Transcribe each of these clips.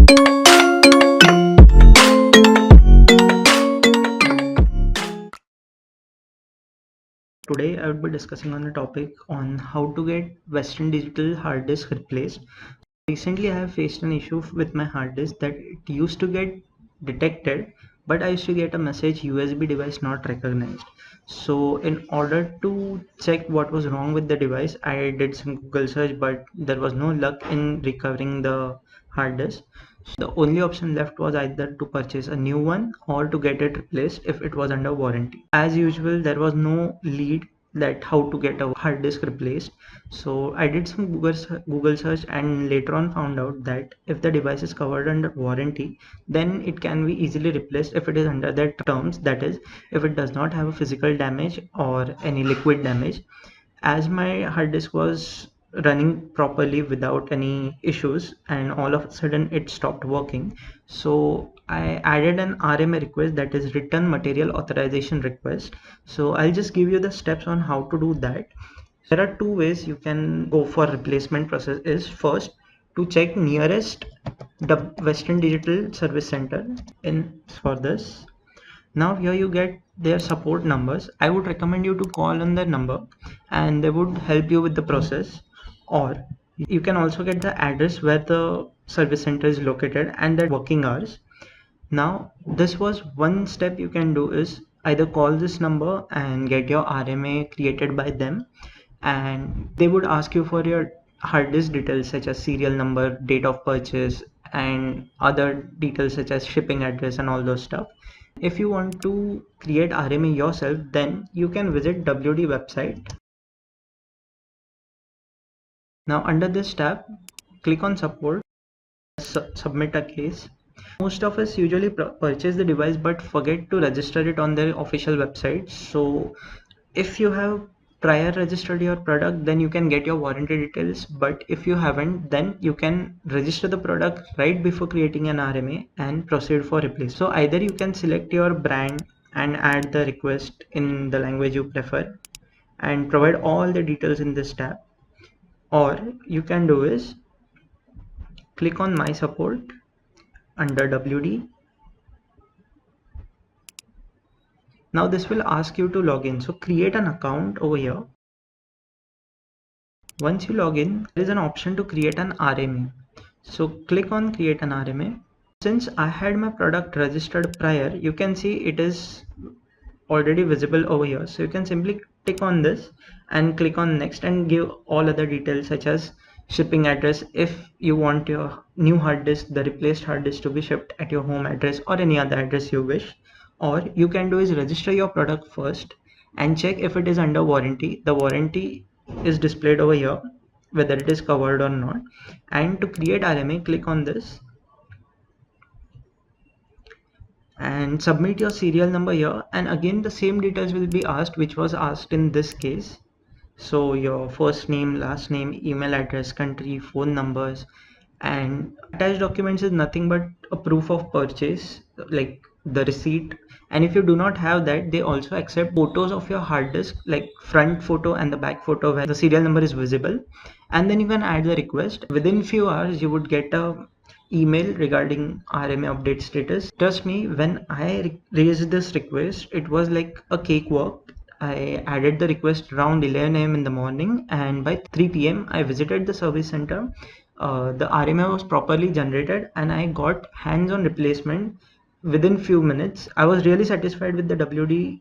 Today I would be discussing on a topic on how to get Western Digital hard disk replaced. Recently I have faced an issue with my hard disk that it used to get detected, but I used to get a message USB device not recognized. So in order to check what was wrong with the device, I did some Google search, but there was no luck in recovering the hard disk. So the only option left was either to purchase a new one or to get it replaced if it was under warranty. As usual, there was no lead that how to get a hard disk replaced. So I did some Google search and later on found out that if the device is covered under warranty, then it can be easily replaced if it is under their terms, that is, if it does not have a physical damage or any liquid damage. As my hard disk was running properly without any issues and all of a sudden it stopped working, so I added an RMA request, that is return material authorization request. So I'll just give you the steps on how to do that. There are two ways you can go for replacement process. Is first to check nearest the Western Digital Service Center in for this. Now here you get their support numbers. I would recommend you to call on their number and they would help you with the process, or you can also get the address where the service center is located and their working hours. Now this was one step you can do, is either call this number and get your RMA created by them, and they would ask you for your hard disk details such as serial number, date of purchase, and other details such as shipping address and all those stuff. If you want to create RMA yourself, then you can visit WD website. Now under this tab, click on support, submit a case. Most of us usually purchase the device but forget to register it on their official website. So if you have prior registered your product, then you can get your warranty details, but if you haven't, then you can register the product right before creating an RMA and proceed for replace. So either you can select your brand and add the request in the language you prefer and provide all the details in this tab, or you can do is click on my support under WD. Now this will ask you to log in, so create an account over here. Once you log in, there is an option to create an RMA. So click on create an RMA. Since I had my product registered prior, you can see it is already visible over here. So you can simply click on this and click on next and give all other details such as shipping address, if you want your new hard disk, the replaced hard disk, to be shipped at your home address or any other address you wish. Or you can do is register your product first and check if it is under warranty. The warranty is displayed over here, whether it is covered or not. And to create RMA, click on this and submit your serial number here, and again the same details will be asked which was asked in this case. So your first name, last name, email address, country, phone numbers, and attached documents is nothing but a proof of purchase like the receipt. And if you do not have that, they also accept photos of your hard disk, like front photo and the back photo where the serial number is visible, and then you can add the request. Within few hours you would get a email regarding RMA update status. Trust me, when I raised this request, it was like a cakewalk. I added the request around 11 a.m. in the morning, and by 3 p.m. I visited the service center. The RMA was properly generated and I got hands-on replacement within few minutes. I was really satisfied with the WD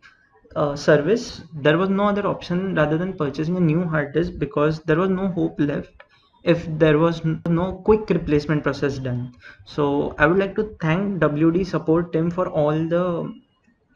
service. There was no other option rather than purchasing a new hard disk because there was no hope left if there was no quick replacement process done. So I would like to thank WD support team for all the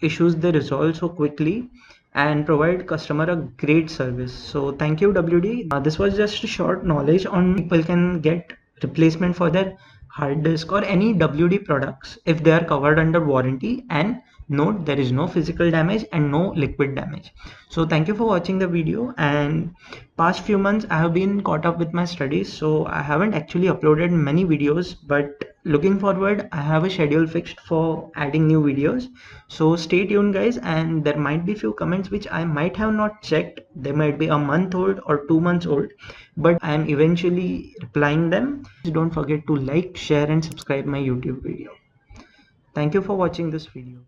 issues they resolve so quickly and provide customer a great service. So thank you WD. This was just a short knowledge on people can get replacement for their hard disk or any WD products if they are covered under warranty, and note there is no physical damage and no liquid damage. So thank you for watching the video, and past few months I have been caught up with my studies, so I haven't actually uploaded many videos, but looking forward, I have a schedule fixed for adding new videos. So stay tuned guys, and there might be few comments which I might have not checked. They might be a month old or 2 months old, but I am eventually replying them. Don't forget to like, share and subscribe my YouTube video. Thank you for watching this video.